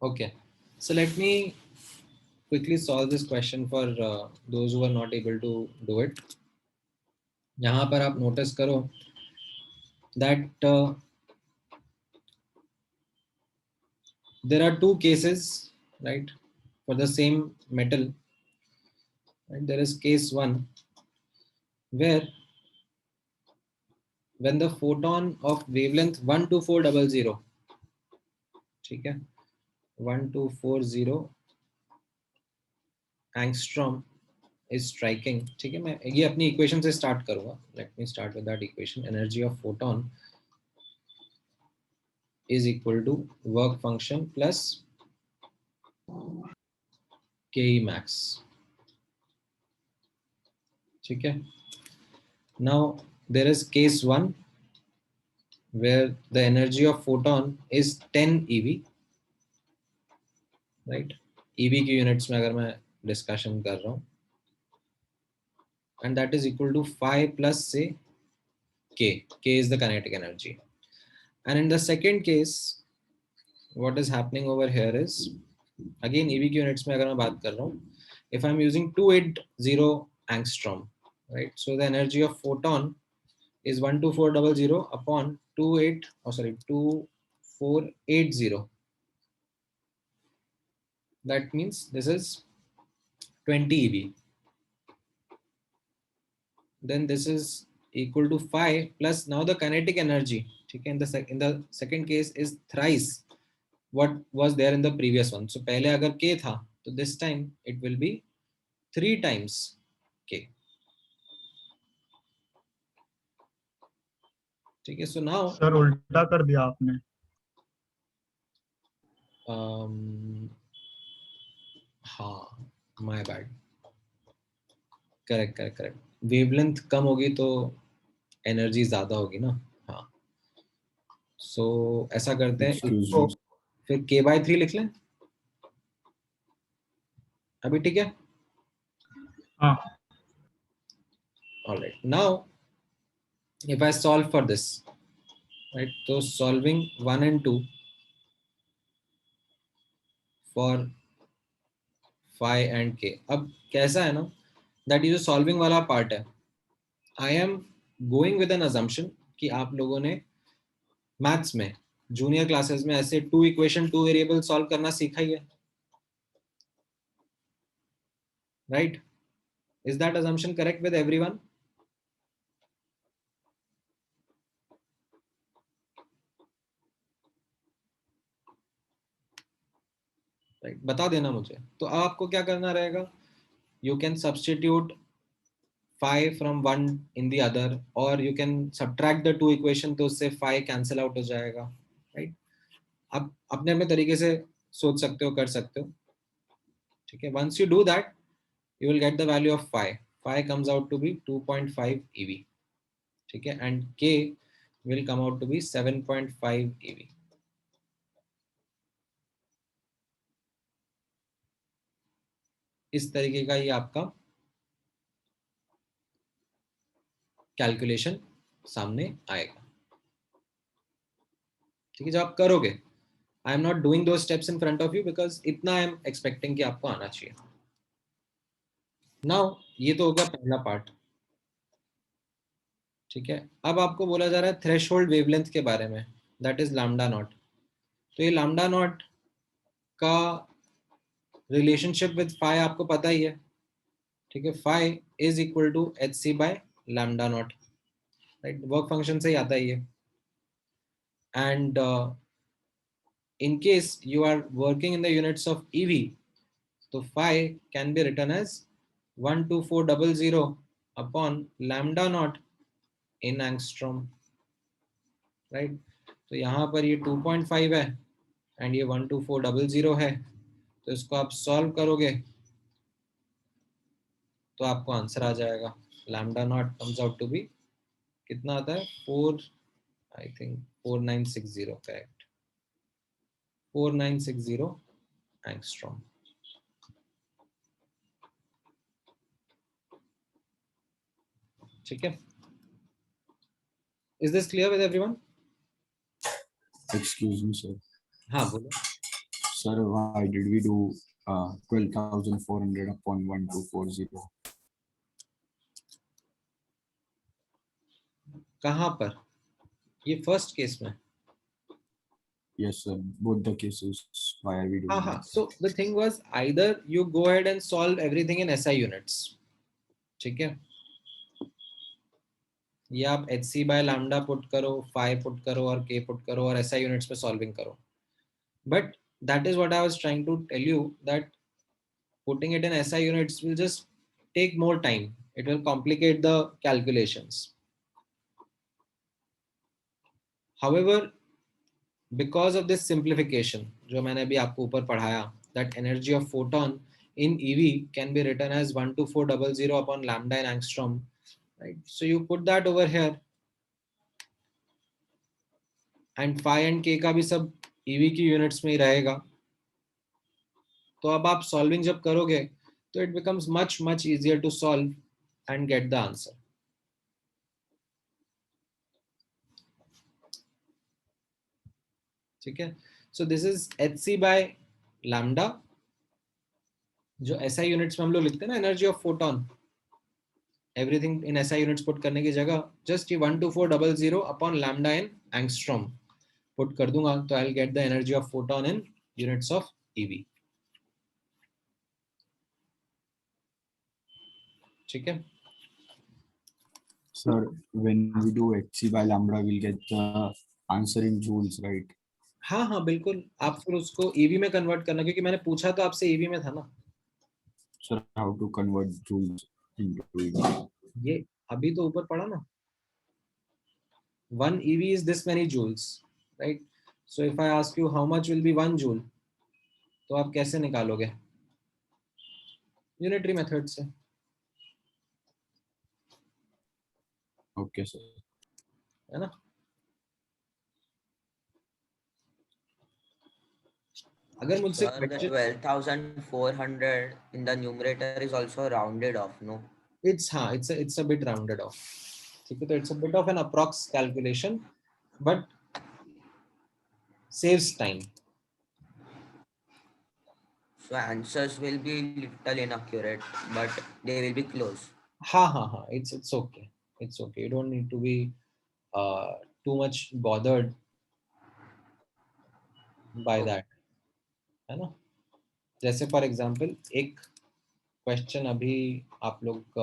Speaker 1: Okay, so let me quickly solve this question for those who are not able to do it. यहाँ पर आप notice करो that there are two cases, right, for the same metal. Right? There is case one where when the photon of wavelength 12400, ठीक है, 1240 angstrom is striking, ठीक है, मैं ये अपनी इक्वेशन से स्टार्ट करूंगा. Let me start with that equation. Energy of photon is equal to work function plus ke max, ठीक है. Now there is case one where the energy of photon is 10 eV, right? eV की units में अगर मैं discussion कर रहा हूँ, and that is equal to 5 plus say k. K is the kinetic energy. And in the second case, what is happening over here is, again EV की units में अगर मैं बात कर रहा हूँ, if I'm using 280 angstrom, right? So the energy of photon is 12400 upon 2480. That means this is 20 eV. Then this is equal to 5 plus now the kinetic energy, okay, in the second case is thrice what was there in the previous one. So पहले अगर k था तो this time it will be 3 times k, ठीक है. So now
Speaker 3: sir उल्टा कर दिया आपने.
Speaker 1: हाँ my bad. करेक्ट. वेवलेंथ कम होगी तो एनर्जी ज्यादा होगी ना. हाँ, सो ऐसा करते हैं,
Speaker 5: Excuse
Speaker 1: इसको
Speaker 5: me.
Speaker 1: फिर k/3 लिख लें अभी, ठीक है.
Speaker 3: हाँ.
Speaker 1: Alright, now if I solve for this, right, तो solving 1 and 2 for 5 and k. अब कैसा है ना, दैट ये जो सॉल्विंग वाला पार्ट है, I am going with N assumption कि आप लोगों ने मैथ्स में जूनियर क्लासेस में ऐसे 2 इक्वेशन 2 वेरिएबल सॉल्व करना सीखा ही है, right? Is that assumption correct with everyone? Right, बता देना मुझे. तो आपको क्या करना रहेगा, you can substitute 5 from one in the other, or you can subtract the two equation, तो उससे 5 cancel out हो जाएगा, right? आप अपने अपने तरीके से सोच सकते हो, कर सकते हो. ठीक है, once you do that you will get the value of phi. Phi comes out to be 2.5 eV. ठीक है, and k will come out to be 7.5 eV. इस तरीके का ये आपका कैलकुलेशन सामने आएगा। ठीक है, जब आप करोगे, आई एम नॉट डूइंग दो steps in front of you because इतना आई एम एक्सपेक्टिंग कि आपको आना चाहिए। नाउ ये तो हो गया पहला पार्ट। ठीक है, अब आपको बोला जा रहा है थ्रेशोल्ड वेवलेंथ के बारे में, दैट इज लैम्डा नॉट। तो ये लैम्डा नॉट का रिलेशनशिप विद फाई आपको पता ही है। ठीक है, phi is equal to H C by lambda naught, right, work function से ही आता है ये। And in case you are working in the units of EV, so phi can be written as 12400 upon lambda naught in angstrom, right? तो यहाँ पर ये 2.5 है एंड ये 12400 है, तो इसको आप सॉल्व करोगे तो आपको आंसर आ जाएगा। Lambda naught comes out to be कितना आता है, 4 आई थिंक 4960, करेक्ट, 4960 angstrom. ठीक है, is this clear with everyone?
Speaker 5: Excuse me, sir.
Speaker 1: हाँ बोलो।
Speaker 5: Sir, why did we do 12,400 upon 1240?
Speaker 1: कहाँ पर? ये फर्स्ट केस में।
Speaker 5: Yes, sir. Both the cases. Why are we doing
Speaker 1: हाँ हाँ,
Speaker 5: that?
Speaker 1: so the thing was either you go ahead and solve everything in SI units. ठीक है, ये आप HC by lambda पुट करो, phi पुट करो और k पुट करो और SI units में सॉल्विंग करो। But that is what I was trying to tell you, that putting it in SI units will just take more time. It will complicate the calculations. However, because of this simplification जो मैंने अभी आपको ऊपर पढ़ाया, that energy of photon in EV can be written as 12400 upon lambda in angstrom, right? So you put that over here and phi and k का भी सब EV की यूनिट्स में ही रहेगा। तो अब आप सॉल्विंग जब करोगे तो it becomes much easier to solve and get the answer. ठीक है, so this is HC by lambda, जो SI यूनिट्स में हम लोग लिखते हैं ना, energy of photon, everything in SI units put करने की जगह जस्ट ये 12400 अपॉन लैम्डा इन एंगस्ट्रॉम पुट कर दूंगा तो I will get the energy of photon in units of EV। ठीक है
Speaker 5: Sir, when we do HC by lambda, we'll get the answer in joules, right?
Speaker 1: हाँ हाँ बिल्कुल, आप फिर उसको EV में कन्वर्ट करना, क्योंकि मैंने पूछा तो आपसे EV में था ना।
Speaker 5: Sir, how to convert joules into EV?
Speaker 1: ये अभी तो ऊपर पढ़ा ना, 1 EV is this many joules, right? So if I ask you how much will be 1 joule, तो आप कैसे निकालोगे? यूनिटरी मेथड से।
Speaker 5: Okay, sir.
Speaker 1: है ना? अगर मुझसे
Speaker 7: Sir, the 12,400 in the numerator is also rounded off, no?
Speaker 1: it's हाँ, it's a bit rounded off. ठीक है, तो it's a bit of an approx calculation, but saves time.
Speaker 7: So answers will be little inaccurate, but they will be close.
Speaker 1: हाँ, it's okay. It's okay. You don't need to be too much bothered by that. है ना? जैसे for example एक question अभी आप लोग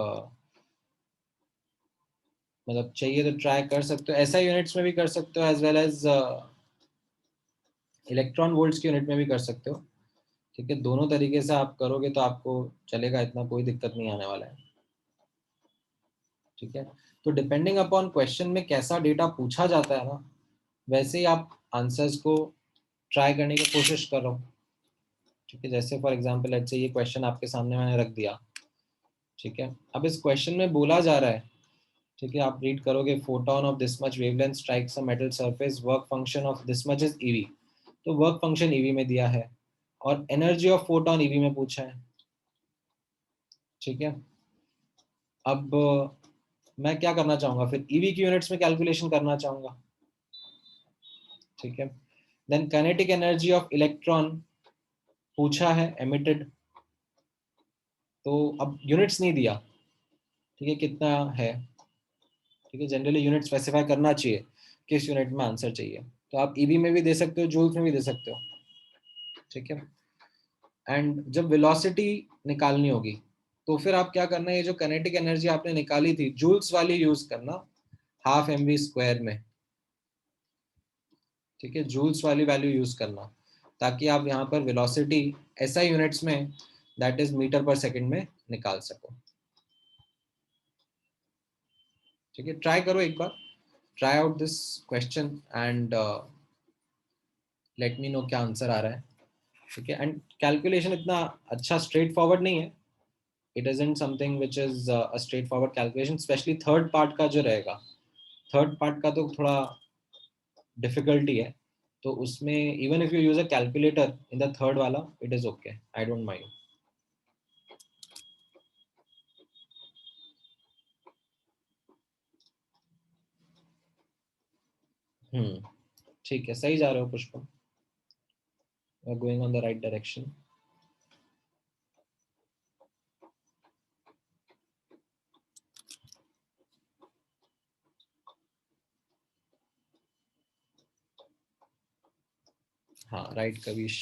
Speaker 1: मतलब चाहिए तो ट्राई कर सकते हो, ऐसा यूनिट्स में भी कर सकते हो as well as electron volts की यूनिट में भी कर सकते हो। ठीक है, दोनों तरीके से आप करोगे तो आपको चलेगा, इतना कोई दिक्कत नहीं आने वाला है। ठीक है, तो डिपेंडिंग अपॉन क्वेश्चन में कैसा डेटा पूछा जाता है ना, वैसे ही आप आंसर्स को ट्राई करने की कोशिश करो। ठीक है, जैसे फॉर एग्जांपल लेट्स से ये क्वेश्चन आपके सामने मैंने रख दिया, ठीक है। अब इस क्वेश्चन में बोला जा रहा है, ठीक है, आप रीड करोगे, photon of this much wavelength strikes a metal surface, work function of this much is EV. तो वर्क फंक्शन ईवी में दिया है और एनर्जी ऑफ फोटोन ईवी में पूछा है, ठीक है। अब मैं क्या करना चाहूंगा फिर, ईवी की यूनिट्स में कैलकुलेशन करना चाहूंगा, ठीक है। Then kinetic energy of electron पूछा है, एमिटेड, तो अब यूनिट्स नहीं दिया, ठीक है, कितना है, ठीक है। जनरली यूनिट स्पेसिफाई करना चाहिए, किस यूनिट में आंसर चाहिए, तो आप ईवी में भी दे सकते हो, जूल्स में भी दे सकते हो, ठीक है। एंड जब वेलोसिटी निकालनी होगी तो फिर आप क्या करना है, ये जो काइनेटिक एनर्जी आपने निकाली थी जूल्स वाली यूज करना, हाफ mv स्क्वायर में, ठीक है, जूल्स वाली वैल्यू यूज करना, ताकि आप यहाँ पर वेलोसिटी SI यूनिट्स में, that is metre per second में निकाल सको, ठीक है। ट्राई करो एक बार, try out this question and let me know क्या आंसर आ रहा है, ठीक है। एंड कैलकुलेशन इतना अच्छा स्ट्रेट फॉरवर्ड नहीं है, it isn't something which is a straight forward calculation, specially third part का जो रहेगा, थर्ड पार्ट का तो थोड़ा डिफिकल्टी है, तो उसमें even if you use a calculator in the third वाला it is okay, I don't mind. ठीक है, सही जा रहे हो Pushpam, you are going on the right direction. हाँ राइट कविश।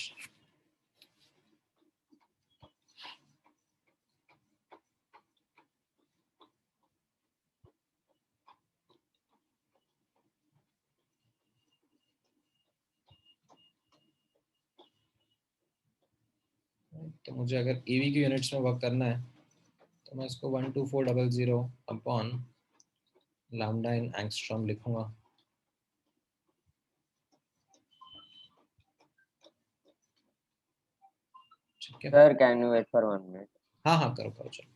Speaker 1: तो मुझे अगर ईवी की यूनिट्स में वर्क करना है तो मैं इसको 12400 अपॉन लैम्डा इन एंगस्ट्रॉम लिखूंगा, ठीक है।
Speaker 7: Sir, can you wait for 1 minute?
Speaker 1: हाँ हाँ करो करो चलो।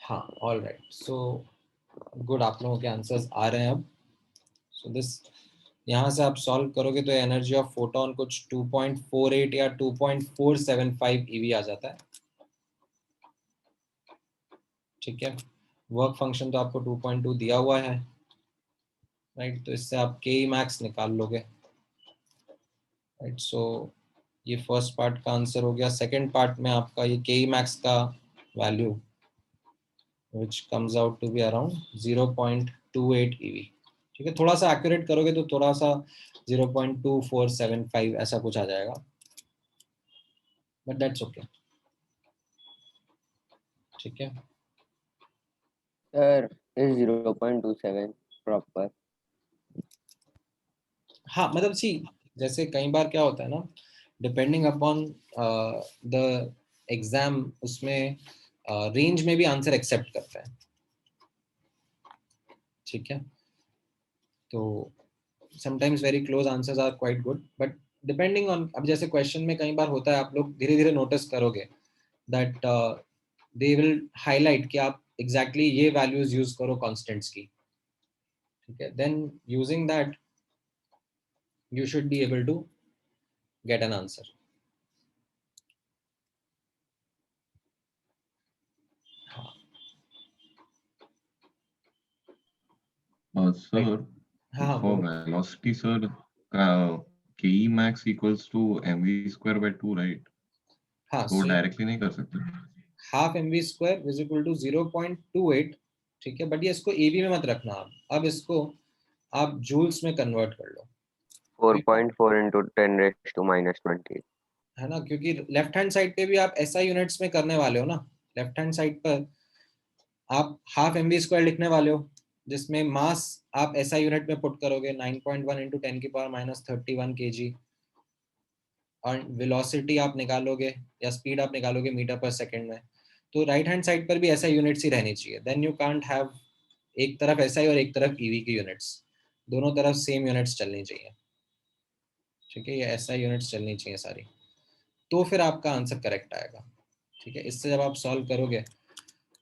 Speaker 1: हाँ ऑल राइट, सो गुड, आप लोगों के आंसर्स आ रहे हैं अब। सो दिस, यहाँ से आप सॉल्व करोगे तो एनर्जी ऑफ फोटोन कुछ 2.48 या 2.475 ईवी आ जाता है, ठीक है। वर्क फंक्शन तो आपको 2.2 दिया हुआ है, राइट, तो इससे आप के मैक्स निकाल लोगे, राइट. सो ये फर्स्ट पार्ट का आंसर हो गया. सेकंड पार्ट में आपका ये के मैक्स का value which comes out to be around 0.28 EV. ठीक है, थोड़ा सा एक्यूरेट करोगे तो थोड़ा सा 0.2475 ऐसा कुछ आ जाएगा, बट दैट्स ओके. ठीक है.
Speaker 2: Sir is 0.27 proper?
Speaker 1: हाँ मतलब सी, जैसे कई बार क्या होता है ना, डिपेंडिंग अपॉन द एग्जाम, उसमें रेंज में भी आंसर एक्सेप्ट करता है. ठीक है, तो sometimes very close answers are quite good, but depending on, अब जैसे क्वेश्चन में कई बार होता है, आप लोग धीरे धीरे नोटिस करोगे दैट दे विल हाईलाइट कि आप एग्जैक्टली ये वैल्यूज यूज करो कांस्टेंट्स की. ठीक है, then using that you should be able to get an answer.
Speaker 4: Sir,
Speaker 1: हाँ
Speaker 4: for
Speaker 1: बोलो.
Speaker 4: velocity, sir, ke max equals to mv square by 2, right?
Speaker 1: हाँ,
Speaker 4: तो डायरेक्टली नहीं कर सकते.
Speaker 1: Half mv square is equal to 0.28. ठीक है, बट ये इसको एबी में मत रखना आप. अब इसको आप जूल्स में कन्वर्ट कर लो.
Speaker 2: 4.4 into 10 raised to minus 20.
Speaker 1: है ना, क्योंकि लेफ्ट हैंड साइड पे भी आप एसआई यूनिट्स में करने वाले हो ना. लेफ्ट हैंड साइड पर आप हाफ mv स्क्वायर लिखने वाले हो, जिसमें मास आप एसआई यूनिट में पुट करोगे 9.1 into 10 की पावर माइनस 31 kg, और वेलोसिटी आप निकालोगे या स्पीड आप निकालोगे मीटर पर सेकंड में. तो राइट हैंड साइड पर भी ऐसा यूनिट्स ही रहनी चाहिए. देन यू कांट हैव एक तरफ एसआई और एक तरफ ईवी की यूनिट्स. दोनों तरफ सेम यूनिट्स चलनी चाहिए. ठीक है, ये एसआई यूनिट्स चलनी चाहिए सारी, तो फिर आपका आंसर करेक्ट आएगा. ठीक है, इससे जब आप सॉल्व करोगे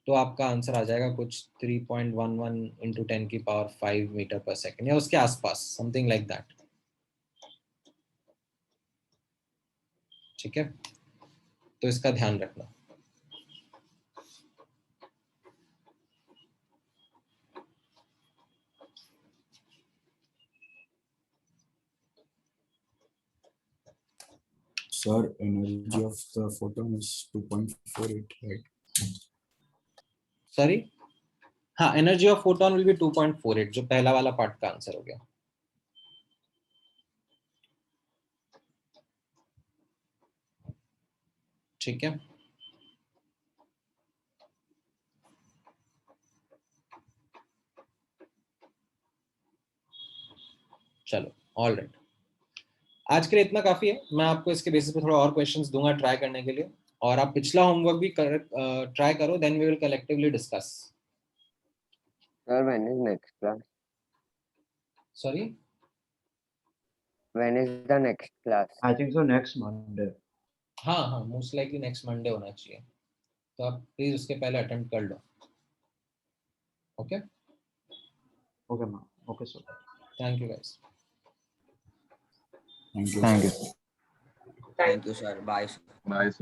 Speaker 1: तो आपका आंसर आ जाएगा कुछ 3.11 into 10 की पावर 5 मीटर पर सेकंड या उसके आसपास, समथिंग लाइक दैट. ठीक है, तो इसका ध्यान रखना.
Speaker 5: Sir, energy of the photon is 2.48, right?
Speaker 1: Sorry, हाँ, energy of photon will be 2.48, जो पहला वाला पार्ट का आंसर हो गया. ठीक है, चलो, ऑल राइट. आज के लिए इतना काफी है. मैं आपको इसके बेसिस पे थोड़ा और क्वेश्चंस दूंगा ट्राई करने के लिए, और आप पिछला होमवर्क भी ट्राई करो. Then we will collectively discuss.
Speaker 2: Sir, when is next class?
Speaker 1: Sorry,
Speaker 2: When is the next class?
Speaker 8: I think so next Monday.
Speaker 1: हाँ हाँ, मोस्ट लाइकली नेक्स्ट मंडे होना चाहिए, तो आप प्लीज उसके पहले अटेम्प्ट कर लो. Okay,
Speaker 8: Okay, ma'am. Okay, sir.
Speaker 1: Thank you guys.
Speaker 5: Thank you.
Speaker 3: Thank you.
Speaker 7: Thank you, sir. Bye.
Speaker 4: Bye, sir.